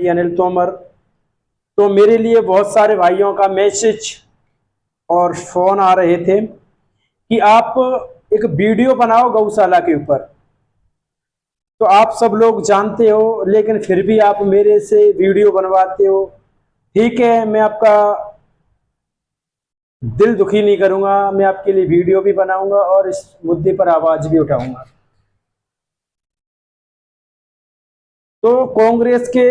अनिल तोमर। तो मेरे लिए बहुत सारे भाइयों का मैसेज और फोन आ रहे थे कि आप एक वीडियो बनाओ गौशाला के ऊपर। तो आप सब लोग जानते हो, लेकिन फिर भी आप मेरे से वीडियो बनवाते हो। ठीक है, मैं आपका दिल दुखी नहीं करूंगा, मैं आपके लिए वीडियो भी बनाऊंगा और इस मुद्दे पर आवाज भी उठाऊंगा। तो कांग्रेस के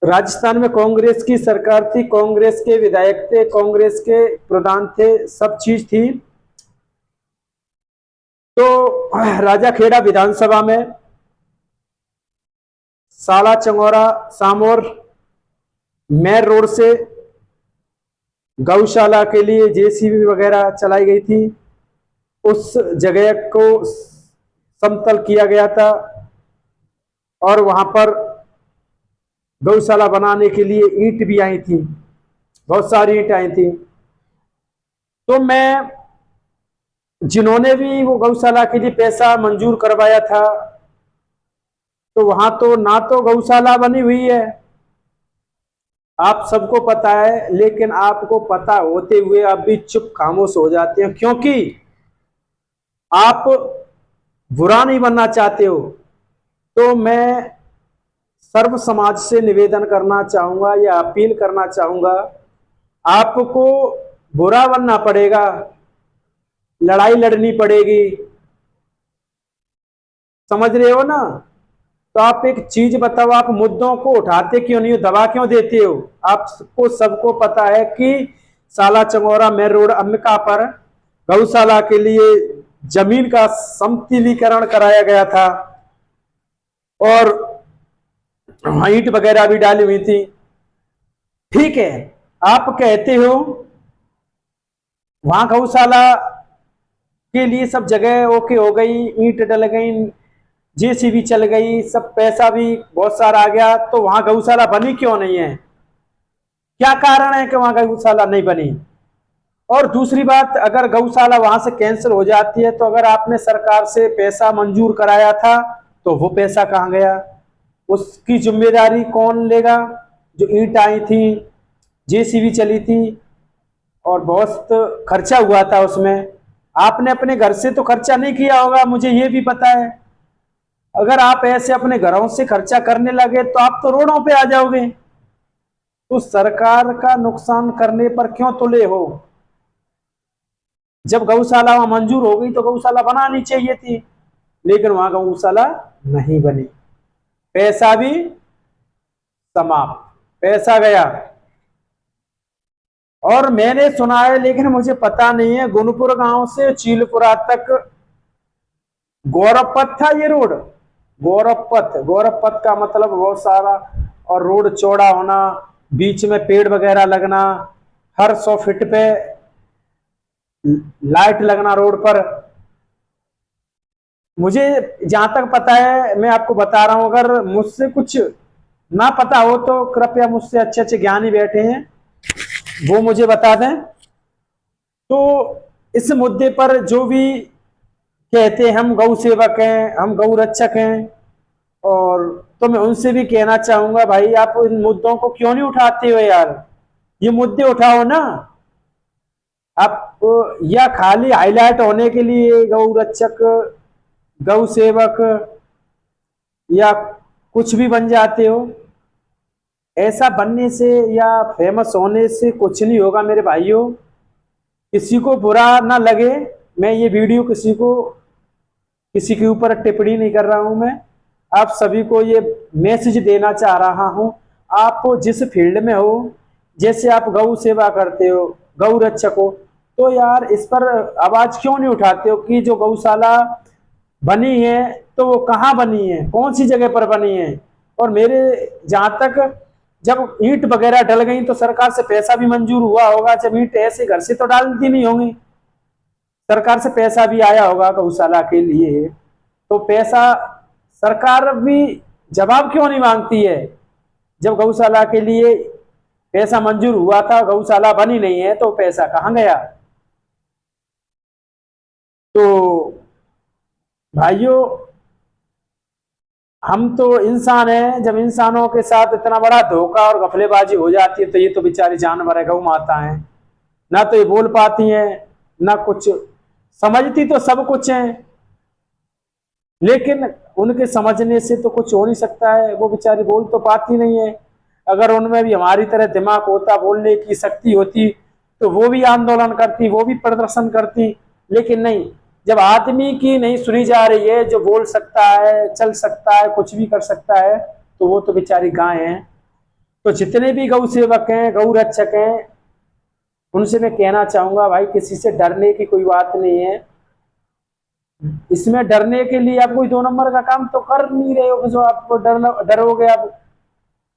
राजस्थान में कांग्रेस की सरकार थी, कांग्रेस के विधायक थे, कांग्रेस के प्रधान थे, सब चीज थी। तो राजाखेड़ा विधानसभा में साला चंगोरा सामोर मेर रोड से गौशाला के लिए जेसीबी वगैरह चलाई गई थी। उस जगह को समतल किया गया था और वहां पर गौशाला बनाने के लिए ईंट भी आई थी, बहुत सारी ईंट आई थी। तो मैं, जिन्होंने भी वो गौशाला के लिए पैसा मंजूर करवाया था, तो वहां तो ना तो गौशाला बनी हुई है, आप सबको पता है। लेकिन आपको पता होते हुए आप भी चुप खामोश हो जाते हैं, क्योंकि आप बुरा नहीं बनना चाहते हो। तो मैं सर्व समाज से निवेदन करना चाहूंगा या अपील करना चाहूंगा, आपको बुरा बनना पड़ेगा, लड़ाई लड़नी पड़ेगी, समझ रहे हो ना। तो आप एक चीज बताओ, आप मुद्दों को उठाते क्यों नहीं हो, दबा क्यों देते हो। आपको सबको पता है कि साला चंगोरा मेर रोड अंबिका पर गौशाला के लिए जमीन का समतलीकरण कराया गया था और ईंट वगैरह भी डाली हुई थी। ठीक है, आप कहते हो वहां गौशाला के लिए सब जगह ओके हो गई, ईंट डल गई, जेसीबी चल गई, सब पैसा भी बहुत सारा आ गया, तो वहां गौशाला बनी क्यों नहीं है, क्या कारण है कि वहां गौशाला नहीं बनी। और दूसरी बात, अगर गौशाला वहां से कैंसिल हो जाती है, तो अगर आपने सरकार से पैसा मंजूर कराया था तो वो पैसा कहाँ गया, उसकी जिम्मेदारी कौन लेगा। जो ईंट आई थी, जेसीबी चली थी और बहुत खर्चा हुआ था उसमें, आपने अपने घर से तो खर्चा नहीं किया होगा, मुझे ये भी पता है। अगर आप ऐसे अपने घरों से खर्चा करने लगे तो आप तो रोडों पे आ जाओगे। तो सरकार का नुकसान करने पर क्यों तुले हो। जब गौशाला वहां मंजूर हो गई तो गौशाला बनानी चाहिए थी, लेकिन वहां गौशाला नहीं बनी, पैसा भी समाप्त, पैसा गया। और मैंने सुना है, लेकिन मुझे पता नहीं है, गुनपुर गांव से चीलपुरा तक गौरवपथ था ये रोड। गौरवपथ, गौरवपथ का मतलब बहुत सारा, और रोड चौड़ा होना, बीच में पेड़ वगैरह लगना, हर 100 फीट पे लाइट लगना रोड पर। मुझे जहां तक पता है, मैं आपको बता रहा हूं, अगर मुझसे कुछ ना पता हो तो कृपया मुझसे अच्छे अच्छे ज्ञानी बैठे हैं, वो मुझे बता दें। तो इस मुद्दे पर जो भी कहते हैं हम गौ सेवक हैं, हम गौ रक्षक हैं, और तो मैं उनसे भी कहना चाहूंगा, भाई आप इन मुद्दों को क्यों नहीं उठाते हो यार, ये मुद्दे उठाओ ना आप। या खाली हाईलाइट होने के लिए गौ रक्षक, गौ सेवक या कुछ भी बन जाते हो। ऐसा बनने से या फेमस होने से कुछ नहीं होगा मेरे भाइयों, किसी को बुरा ना लगे। मैं ये वीडियो किसी के ऊपर टिप्पणी नहीं कर रहा हूं, मैं आप सभी को ये मैसेज देना चाह रहा हूं। आप जिस फील्ड में हो, जैसे आप गौ सेवा करते हो, गौ रक्षक हो, तो यार इस पर आवाज क्यों नहीं उठाते हो कि जो गौशाला बनी है तो वो कहाँ बनी है, कौन सी जगह पर बनी है। और मेरे जहां तक, जब ईंट वगैरह डल गई तो सरकार से पैसा भी मंजूर हुआ होगा, जब ईंट ऐसे घर से तो डालती नहीं होंगी, सरकार से पैसा भी आया होगा गौशाला के लिए। तो पैसा सरकार भी जवाब क्यों नहीं मांगती है, जब गौशाला के लिए पैसा मंजूर हुआ था, गौशाला बनी नहीं है, तो पैसा कहाँ गया। तो भाइयों, हम तो इंसान हैं, जब इंसानों के साथ इतना बड़ा धोखा और गफलेबाजी हो जाती है तो ये तो बेचारी जानवर है, गौ माता है, ना तो ये बोल पाती हैं, ना कुछ समझती तो सब कुछ है, लेकिन उनके समझने से तो कुछ हो नहीं सकता है, वो बेचारी बोल तो पाती नहीं है। अगर उनमें भी हमारी तरह दिमाग होता, बोलने की शक्ति होती, तो वो भी आंदोलन करती, वो भी प्रदर्शन करती, लेकिन नहीं। जब आदमी की नहीं सुनी जा रही है, जो बोल सकता है, चल सकता है, कुछ भी कर सकता है, तो वो तो बेचारी गाय है। तो जितने भी गौ सेवक हैं, गौ रक्षक हैं, उनसे मैं कहना चाहूंगा भाई, किसी से डरने की कोई बात नहीं है। इसमें डरने के लिए आप कोई 2 नंबर का काम तो कर नहीं रहे हो, जो आपको डरोगे आप।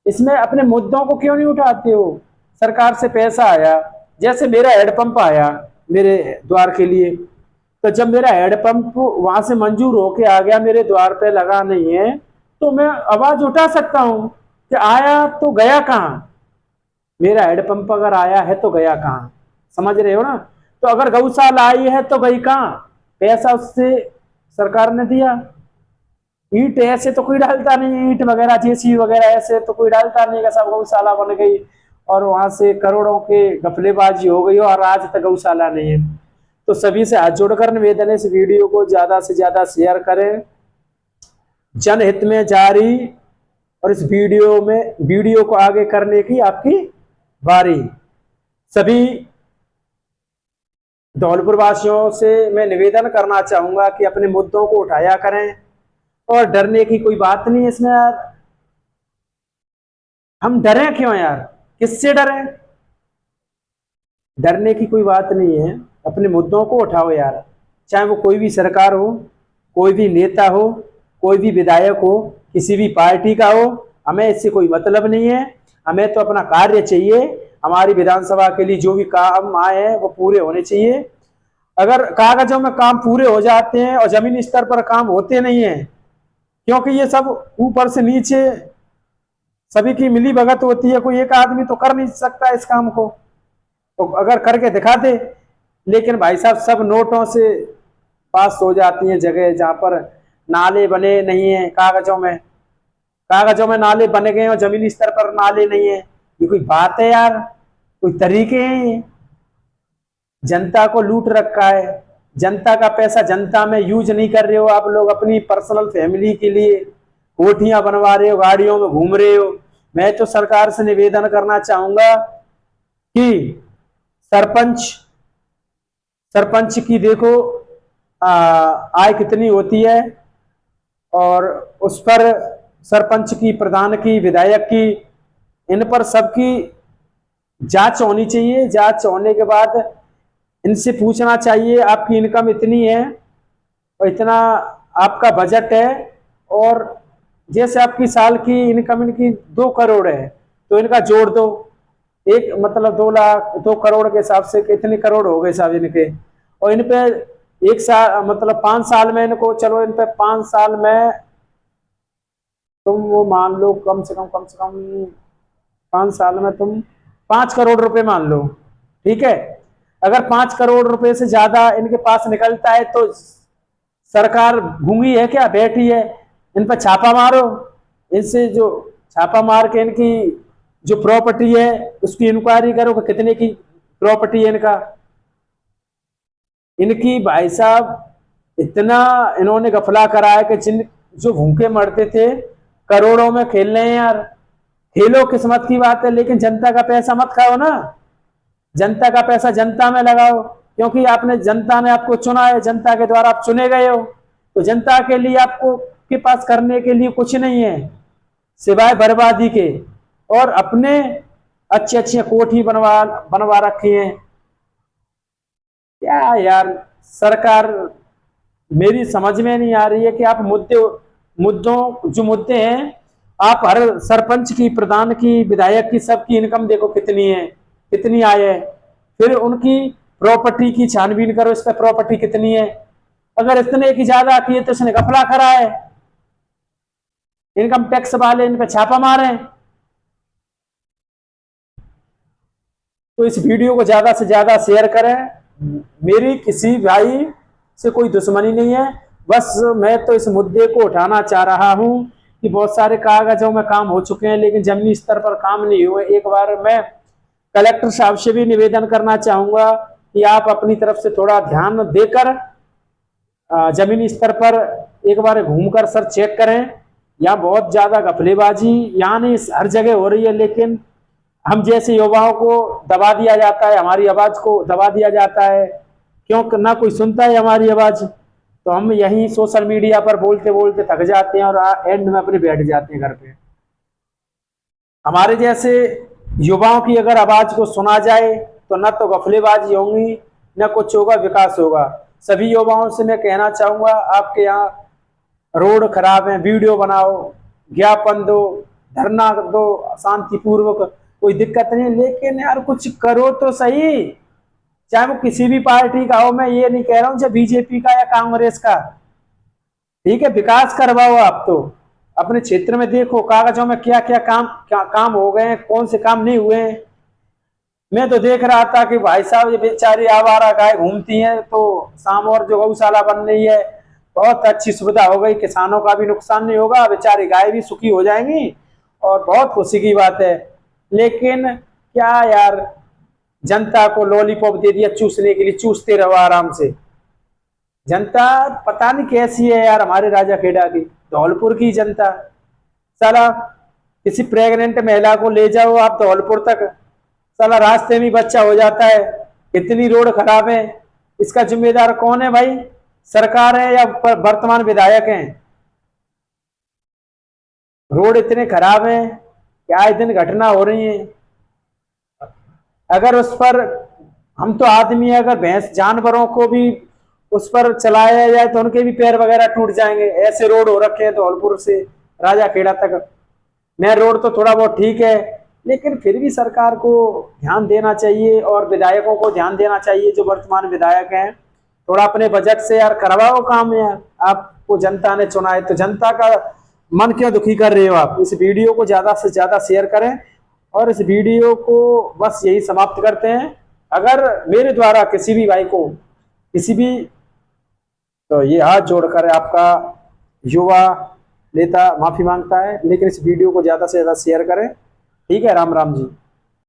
इसमें अपने मुद्दों को क्यों नहीं उठाते हो? सरकार से पैसा आया, जैसे मेरा हेडपंप आया मेरे द्वार के लिए, तो जब मेरा हेडपंप वहां से मंजूर होके आ गया, मेरे द्वार पे लगा नहीं है, तो मैं आवाज उठा सकता हूं कि आया तो गया कहाँ? मेरा हेडपंप अगर आया है तो गया कहाँ? समझ रहे हो ना? तो अगर गौशाला आई है तो गई कहाँ? पैसा उससे सरकार ने दिया। ईंट ऐसे तो कोई डालता नहीं, ईंट वगैरह जेसीबी वगैरह ऐसे तो कोई डालता नहीं का सब गौशाला बन गई और वहां से करोड़ों के गफलेबाजी हो गई और आज तक गौशाला नहीं है। तो सभी से हाथ जोड़कर निवेदन है, इस वीडियो को ज्यादा से ज्यादा शेयर करें, जनहित में जारी। और इस वीडियो को आगे करने की आपकी बारी। सभी धौलपुर वासियों से मैं निवेदन करना चाहूंगा कि अपने मुद्दों को उठाया करें और डरने की कोई बात नहीं है इसमें यार। हम डरें क्यों यार? किससे डरें? डरने की कोई बात नहीं है, अपने मुद्दों को उठाओ यार। चाहे वो कोई भी सरकार हो, कोई भी नेता हो, कोई भी विधायक हो, किसी भी पार्टी का हो, हमें इससे कोई मतलब नहीं है। हमें तो अपना कार्य चाहिए, हमारी विधानसभा के लिए जो भी काम आए हैं वो पूरे होने चाहिए। अगर कागजों में काम पूरे हो जाते हैं और जमीनी स्तर पर काम होते नहीं है, क्योंकि ये सब ऊपर से नीचे सभी की मिली भगत होती है, कोई एक आदमी तो कर नहीं सकता इस काम को, तो अगर करके दिखा दे। लेकिन भाई साहब सब नोटों से पास हो जाती हैं जगह जहां पर नाले बने नहीं है, कागजों में नाले बने गए और जमीनी स्तर पर नाले नहीं है। ये कोई बात है यार? कोई तरीके हैं ये? जनता को लूट रखा है, जनता का पैसा जनता में यूज नहीं कर रहे हो आप लोग, अपनी पर्सनल फैमिली के लिए कोठियां बनवा रहे हो, गाड़ियों में घूम रहे हो। मैं तो सरकार से निवेदन करना चाहूंगा कि सरपंच सरपंच की देखो आय कितनी होती है, और उस पर सरपंच की, प्रधान की, विधायक की, इन पर सबकी जांच होनी चाहिए। जांच होने के बाद इनसे पूछना चाहिए आपकी इनकम इतनी है और इतना आपका बजट है, और जैसे आपकी साल की इनकम इनकी 2 करोड़ है तो इनका जोड़ दो, एक मतलब 2 लाख, 2 करोड़ के हिसाब से कितने करोड़ हो गए साहब इनके, और इन पे एक साल मतलब 5 साल में इनको, चलो इन पे 5 साल में तुम वो मान लो कम से कम 5 साल में तुम 5 करोड़ रुपए मान लो, ठीक है। अगर 5 करोड़ रुपए से ज्यादा इनके पास निकलता है तो सरकार गूंगी है क्या, बैठी है? इन पर छापा मारो, इनसे जो छापा मार के इनकी जो प्रॉपर्टी है उसकी इंक्वायरी करो कि कितने की प्रॉपर्टी है इनका। इनकी भाई साहब इतना इन्होंने गफला करा है कि जिन जो भूखे मरते थे करोड़ों में खेल रहे हैं यार। खेलो, किस्मत की बात है, लेकिन जनता का पैसा मत खाओ ना। जनता का पैसा जनता में लगाओ, क्योंकि आपने, जनता ने आपको चुना है, जनता के द्वारा आप चुने गए हो। तो जनता के लिए आपको के पास करने के लिए कुछ नहीं है सिवाय बर्बादी के, और अपने अच्छे अच्छे कोठी बनवा रखी हैं। क्या यार, सरकार मेरी समझ में नहीं आ रही है कि आप जो मुद्दे हैं, आप हर सरपंच की, प्रधान की, विधायक की, सबकी इनकम देखो कितनी है, कितनी आय है, फिर उनकी प्रॉपर्टी की छानबीन करो, इस पर प्रॉपर्टी कितनी है। अगर इतने की ज्यादा की है तो इसने घपला करा है, इनकम टैक्स वाले इन पे छापा मारे। तो इस वीडियो को ज्यादा से ज्यादा शेयर करें। मेरी किसी भाई से कोई दुश्मनी नहीं है, बस मैं तो इस मुद्दे को उठाना चाह रहा हूं कि बहुत सारे कागजों में काम हो चुके हैं लेकिन जमीनी स्तर पर काम नहीं हुए। एक बार मैं कलेक्टर साहब से भी निवेदन करना चाहूंगा कि आप अपनी तरफ से थोड़ा ध्यान देकर जमीनी स्तर पर एक बार घूमकर सर चेक करें। यहाँ बहुत ज्यादा घपलेबाजी यहाँ नहीं हर जगह हो रही है, लेकिन हम जैसे युवाओं को दबा दिया जाता है, हमारी आवाज को दबा दिया जाता है, क्यों ना कोई सुनता है हमारी आवाज। तो हम यही सोशल मीडिया पर बोलते बोलते थक जाते हैं और एंड में अपने बैठ जाते हैं घर पे। हमारे जैसे युवाओं की अगर आवाज को सुना जाए तो न तो गफलेबाजी होंगी न कुछ होगा, विकास होगा। सभी युवाओं से मैं कहना चाहूंगा, आपके यहाँ रोड खराब है, वीडियो बनाओ, ज्ञापन दो, धरना दो शांतिपूर्वक, कोई दिक्कत नहीं, लेकिन यार कुछ करो तो सही। चाहे वो किसी भी पार्टी का हो, मैं ये नहीं कह रहा हूँ चाहे बीजेपी का या कांग्रेस का, ठीक है, विकास करवाओ। आप तो अपने क्षेत्र में देखो कागजों में क्या क्या काम हो गए हैं, कौन से काम नहीं हुए हैं। मैं तो देख रहा था कि भाई साहब ये बेचारी आवारा गाय घूमती हैं, तो शाम और जो गौशाला बन रही है बहुत अच्छी सुविधा हो गई, किसानों का भी नुकसान नहीं होगा, बेचारी गाय भी सुखी हो जाएंगी और बहुत खुशी की बात है। लेकिन क्या यार, जनता को लॉलीपॉप दे दिया चूसने के लिए, चूसते रहो आराम से। जनता पता नहीं कैसी है यार, हमारे राजा खेड़ा की, धौलपुर की जनता। साला किसी प्रेग्नेंट महिला को ले जाओ आप धौलपुर तक, साला रास्ते में बच्चा हो जाता है। इतनी रोड खराब है, इसका जिम्मेदार कौन है भाई? सरकार है या वर्तमान विधायक हैं? रोड इतने खराब हैं, क्या आए दिन घटना हो रही है। अगर उस पर, हम तो आदमी है, अगर भैंस जानवरों को भी उस पर चलाया जाए तो उनके भी पैर वगैरह टूट जाएंगे। ऐसे रोड हो रखे हैं धौलपुर से राजा खेड़ा तक। मैं रोड तो थोड़ा बहुत ठीक है, लेकिन फिर भी सरकार को ध्यान देना चाहिए और विधायकों को ध्यान देना चाहिए जो वर्तमान विधायक हैं। थोड़ा अपने बजट से यार करवाओ काम यार, आपको जनता ने चुना है तो जनता का मन क्यों दुखी कर रहे हो आप? इस वीडियो को ज्यादा से ज्यादा शेयर करें और इस वीडियो को बस यही समाप्त करते हैं। अगर मेरे द्वारा किसी भी भाई को किसी भी, तो ये हाथ जोड़कर आपका युवा नेता माफी मांगता है, लेकिन इस वीडियो को ज्यादा से ज्यादा शेयर करें। ठीक है, राम राम जी।